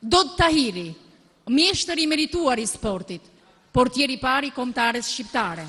Dod Tahiri, mjeshtër i merituar i sportit, portieri i parë i kombëtares shqiptare.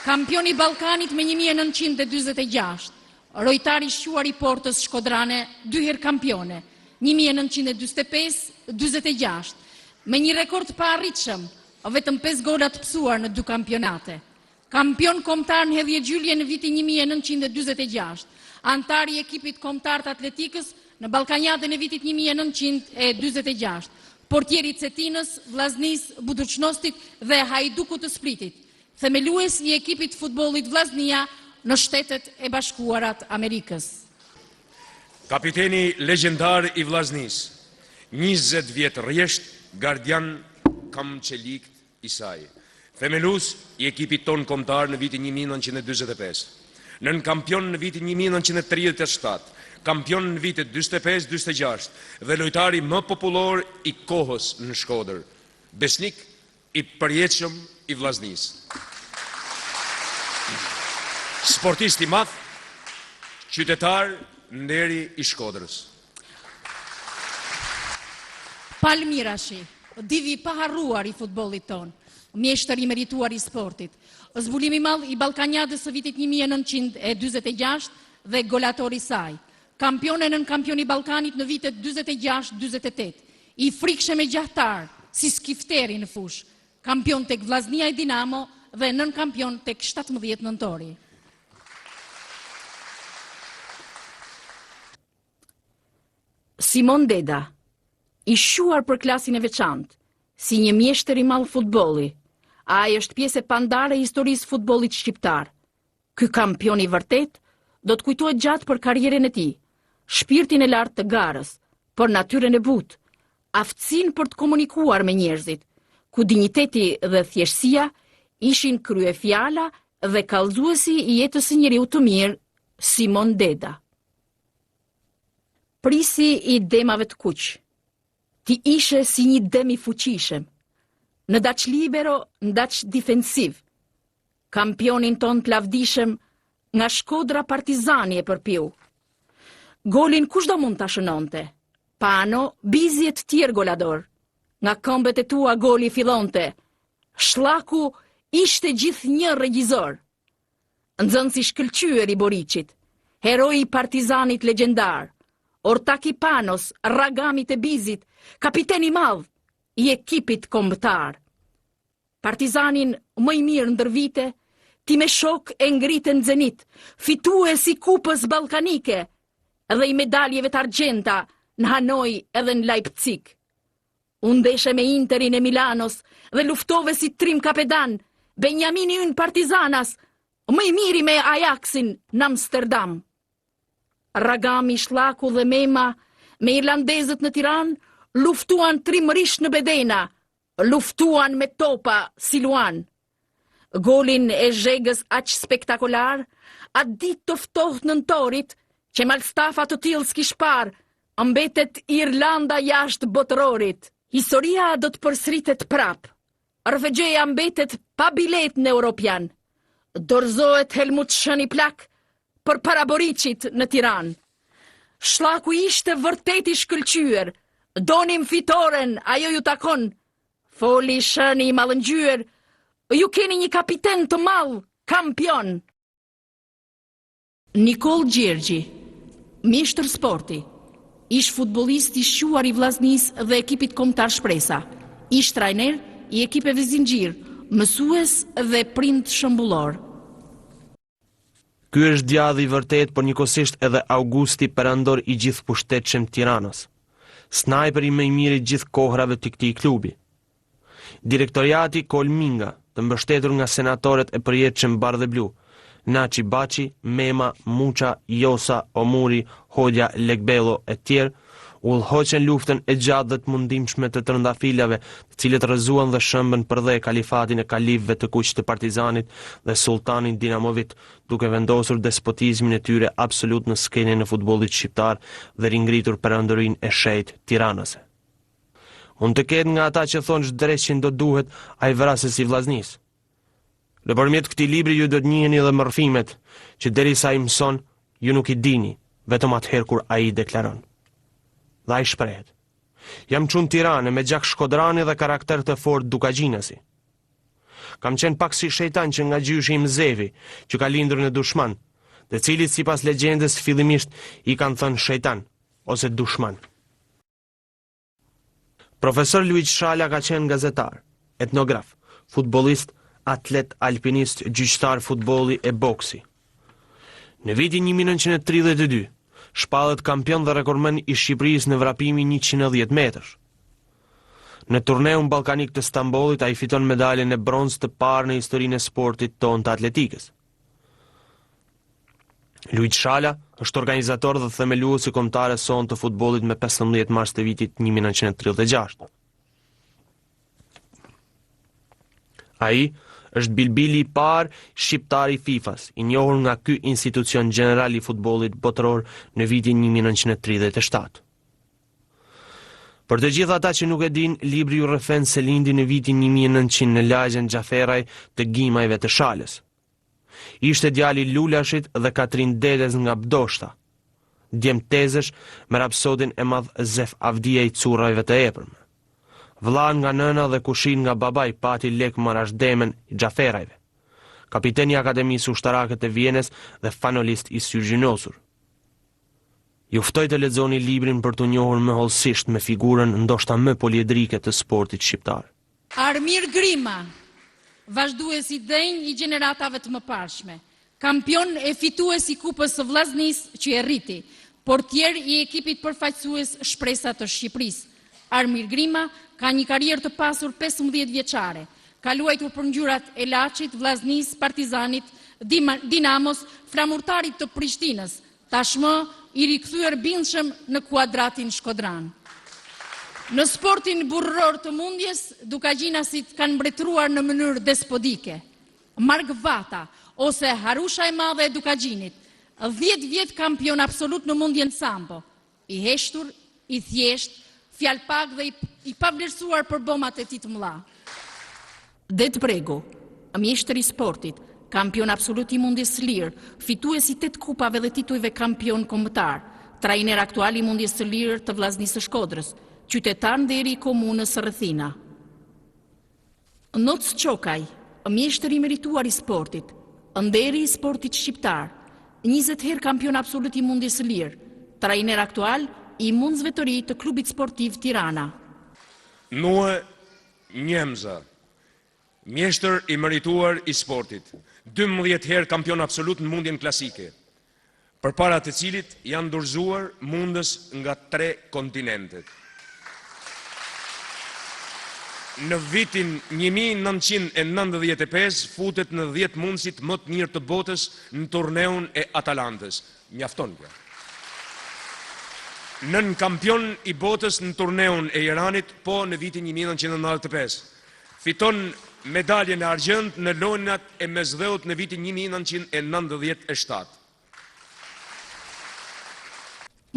Kampioni i Ballkanit me 1946, rojtar i shquar i Portës Shkodrane, 2 herë kampione, 1945-46, me një rekord pa arritshëm, vetëm 5 gola të pësuar në 2 kampionate. Kampion kombëtar në hedhje gjylje në vitin 1946, antar i ekipit kombëtar të atletikës në Ballkanjatën e vitit 1946, portieri i Cetinës, Vllaznisë, Budućnostit dhe Hajdukut të Splitit, themelues i ekipit futbollit Vllaznia në Shtetet e Bashkuarat Amerikës. Kapiteni legjendar i Vllaznisë, 20 vjet rresht, gardian kamçelikt i saj. Themelues i ekipit ton kombëtar në vitin 1945. Nën kampion në vitin 1937, kampion në vitet 45-46 dhe lojtari më popullor i kohës në Shkodër. Besnik i përjetshëm i Vllaznisë. Sportist i madh, qytetar nderi i Shkodrës. Palmirashi, divi i paharruar i futbollit ton, mjeshtër i merituar i sportit, zbulim i madh i Ballkanjatës së vitit 1946 dhe golator i saj, kampione nën kampion i Ballkanit në vitet 46-48, i frikshëm e gjahtar, si skifteri në fush, kampion tek Vllaznia e Dinamo dhe nën kampion tek 17 nëntori. Simon Deda, i shuar për klasin e veçantë, si një mjeshtër i madh futbolli, ai është pjesë e pandare e historisë futbollit shqiptar. Ky kampion i vërtet do të kujtohet gjatë për karrierën e tij, shpirtin e lartë të garës, për natyrën e butë, aftësinë për të komunikuar me njerëzit, ku dinjiteti dhe thjeshtësia ishin kryefjala dhe kallëzuesi i jetës së njeriu të mirë, Simon Deda. Prisi i demave të kuq. Ti ishe si një dem i fuqishëm, në daç libero, në daç defensiv. Kampionin ton të lavdishëm nga Shkodra Partizani e përpiu. Golin kushdo mund ta shënonte. Pano, bizje të tjerë golador. Nga këmbët e tua goli fillonte. Shllaku ishte gjithnjë regjizor. Nxënësi shkëlqyer i Boriçit, heroi i Partizanit legjendar, ortaki Panos, Ragamit e Bizit, kapiten i madh i ekipit kombëtar. Partizanin më i mirë ndër vite, ti me shok e ngritën Zenit, fitues i Kupës Ballkanike dhe i medaljeve të argjenta në Hanoi edhe në Leipzig. Unë ndeshe me Interin e Milanos dhe luftove si Trim Kapedan, Benjamini ynë Partizanas, më i miri me Ajaxin në Amsterdam. Ragami, Shllaku dhe Mema me irlandezët në Tiranë luftuan trimërisht në Bedena, luftuan me topa si Luan. Golin e Zhegës aq spektakolar, atë ditë të ftohtë nëntorit, që malstafa të tillë s'kish parë, mbetet Irlanda jashtë botërorit. Historia do të përsëritet prap. Rvegjeja mbetet pa bilet në Europian. Dorëzohet Helmut Schöni plak për para Boriçit në Tiranë. Shllaku ishte vërtet i shkëlqyer. Donim fitoren, ajo ju takon. Foli Schöni i mallëngjyer, ju keni një kapiten të madh, kampion. Nikol Gjergji, mjeshtër sporti, ish futbollist i shquar i Vllaznisë dhe ekipit kombëtar Shpresa, ish trajner i ekipeve zinxhir, mësues dhe prind shëmbullor. Ky është djalli i vërtet, por njëkohësisht edhe Augusti perandor i gjithë pushtetshëm të Tiranës. Snajperi më i mirë i gjithë kohrave të këtij klubi. Direktoriati Kolminga, të mbështetur nga senatorët e përjetshëm bardhë dhe blu, Naçi Baçi, Mema, Muça, Josa, Omuri, Hoxha, Legbello e tjerë, udhëhoqën luftën e gjatë dhe të mundimshme të trëndafiljave, të cilët rrëzuan dhe shëmbën përdhe kalifatin e kalifëve të kuq të Partizanit dhe sultanin Dinamovit, duke vendosur despotizmin e tyre absolut në skenën e futbollit shqiptar dhe ringritur perandorinë e shejtë tiranëse. Mund të ketë nga ata që thonë ç'dreqin do duhet ai vrasës i Vllaznisë. Nëpërmjet këtij libri ju do të njiheni edhe mërfimet që derisa i mëson, ju nuk i dini, vetëm atëherë kur ai i deklaron. Dhe ai shprehet: "Jam çun Tirane me gjak shkodrani dhe karakter të fortë dukagjinasi. Kam qenë pak si shejtan që nga gjyshi im Zevi, që ka lindur në dushman, dhe cilit sipas legjendës fillimisht i kanë thënë shejtan ose dushman." Profesor Luiz Shala ka qenë gazetar, etnograf, futbollist, atlet, alpinist, gjyqtar futbolli e boksi. Në vitin 1932, shpallet kampion dhe rekordmen i Shqipërisë në vrapimin 110 metrësh. Në turneun ballkanik të Stambollit ai fiton medaljen e bronzë të parë në historinë e sportit tonë të atletikës. Luiz Shala është organizator dhe themeluesi kombëtar e sonë të futbollit me 15 mars të vitit 1936. Ai është bilbili i parë shqiptar i FIFA-s, i njohur nga ky institucion gjeneral i futbollit botëror në vitin 1937. Për të gjithë ata që nuk e din, libri ju rrëfen se lindi në vitin 1900 në lagjen Gjaferaj të Gimajve të Shalës. Ishte djali Lulashit dhe Katrin Dedes nga Bdoshta, djem Tezesh me rapsodin e madh Zef Avdia i Currajve të Epërme. Vlla nga nëna dhe kushin nga babaj pati Lek Marashdemen i Gjaferajve, kapiteni i Akademisë Ushtarake të Vjenës dhe fanolist i syrgjynosur. Ju ftoj të lexoni librin për të njohur më hollësisht me figurën ndoshta më poliedrike të sportit shqiptar. Armir Grima, vazhdues i denj i gjeneratave të mëparshme, kampion e fitues i Kupës së Vllaznisë që e rriti, portier i ekipit përfaqësues Shpresa të Shqipërisë. Armir Grima ka një karrierë të pasur 15 vjeçare. Ka luajtur për ngjyrat e Laçit, Vllaznisë, Partizanit, Dinamos, flamurtarit të Prishtinës, tashmë i rikthyer bindshëm në Kuadratin Shkodran. Në sportin burror të mundjes, dukagjinasit kanë mbretëruar në mënyrë despotike. Mark Vata ose Harusha e Madhe e Dukagjinit, 10 vjet kampion absolut në mundjen sambo, i heshtur, i thjesht, fjalë pak dhe i pavlerësuar për bomat e tij të mëdha. Det Bregu, mjeshtër i sportit, kampion absolut i mundjes së lirë, fitues i 8 kupave dhe titujve kampion kombëtar, trajner aktual i mundjes së lirë të Vllaznisë së Shkodrës, qytetar nderi i komunës së Rrethina. Noc Çokaj, mjeshtër i merituar i sportit, nderi i sportit shqiptar, 20 herë kampion absolut i mundjes së lirë, trajner aktual i mundësve të ri të klubit sportiv Tirana. Nue Njemza, mjeshtër i merituar i sportit, 12 herë kampion absolut në mundjen klasike, përpara të cilit janë dorëzuar mundës nga 3 kontinentet. Në vitin 1995 futet në 10 mundësit më të mirë të botës në turneun e Atalantës. Mjafton kjo. Nën kampion i botës në turneun e Iranit, po në vitin 1995. Fiton medaljen e argjend në lojnat e mesdheut në vitin 1997.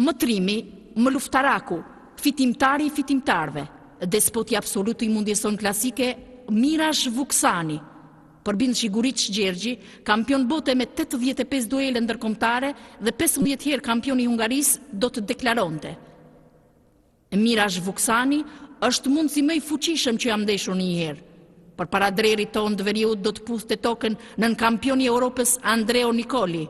Mëtrimi, më luftaraku, fitimtari i fitimtarve, despoti absolut i mundjeson klasike, Mirash Vuksani, përbind Shiguriç Gjergji, kampion bote me 85 duele ndërkombëtare dhe 15 herë kampion i Hungarisë, do të deklaronte: Mirash Vuksani është mundësi më i fuqishëm që jam ndeshur njëherë. Përpara drerit tonë të veriut do të puthte tokën nën kampioni i Europës Andreo Nicoli.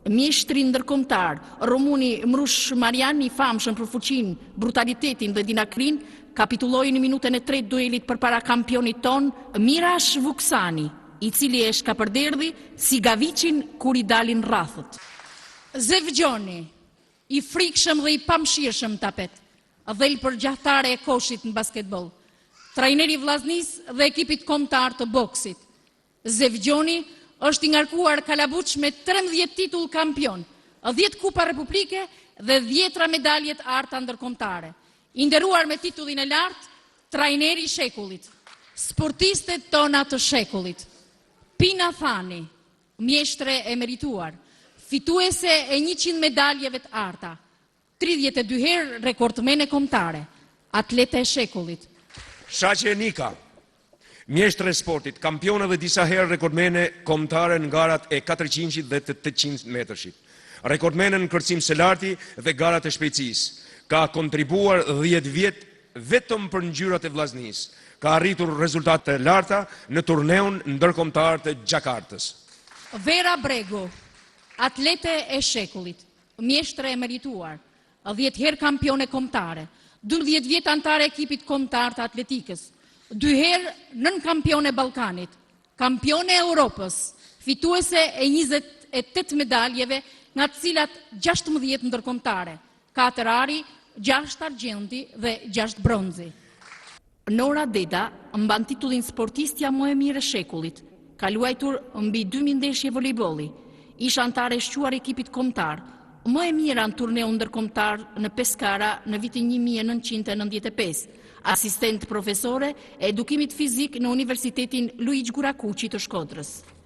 Mjeshtri ndërkombëtar, rumuni Mrush Marian, i famshëm për fuqinë, brutalitetin dhe dinakrin, kapitulloi në minutën e 3 duelit përpara kampionit ton, Mirash Vuksani, i cili e shkapërderdhi si gaviçin kur i dalin rrathët. Zevgjoni, i frikshëm dhe i pamshirshëm tapet, dhel përgjahtare e koshit në basketbol, trajneri i Vllaznisë dhe ekipit kombëtar të boksit. Zevgjoni është i ngarkuar kalabuç me 13 titull kampion, 10 kupa republike dhe 10 medalje të arta ndërkombëtare. I nderuar me titullin e lartë, trajneri i shekullit, sportistet tona të shekullit. Pina Thani, mjeshtre e merituar, fituese e 100 medaljeve të arta, 32 herë rekordmene kombëtare, atlete e shekullit. Shaqe Nika, mjeshtre e sportit, kampione dhe disa herë rekordmene kombëtare në garat e 400 dhe të 800 metrëshit. Rekordmene në kërcim se larti dhe garat e shpejtësisë. ka kontribuar 10 vjet vetëm për ngjyrat e vllaznisë. Ka arritur rezultate të larta në turneun ndërkombëtar të Gjakartës. Vera Bregu, atlete e shekullit, mjeshtre e merituar, 10 herë kampione kombëtare, 12 vjet antare e ekipit kombëtar të atletikës, 2 herë nën kampione Ballkanit, kampione e Europës, fituese e 28 medaljeve, nga të cilat 16 ndërkombëtare, 4 ari, 6 argjendi dhe 6 bronzi. Nora Deda mban titullin sportistja më e mirë e shekullit. Ka luajtur mbi 2000 ndeshje volejbolli. Ish antare e shquar ekipit kombëtar, më e mira në turneun ndërkombëtar në Pescara në vitin 1995. Asistent profesore e edukimit fizik në Universitetin Luigjë Gurakuqi të Shkodrës.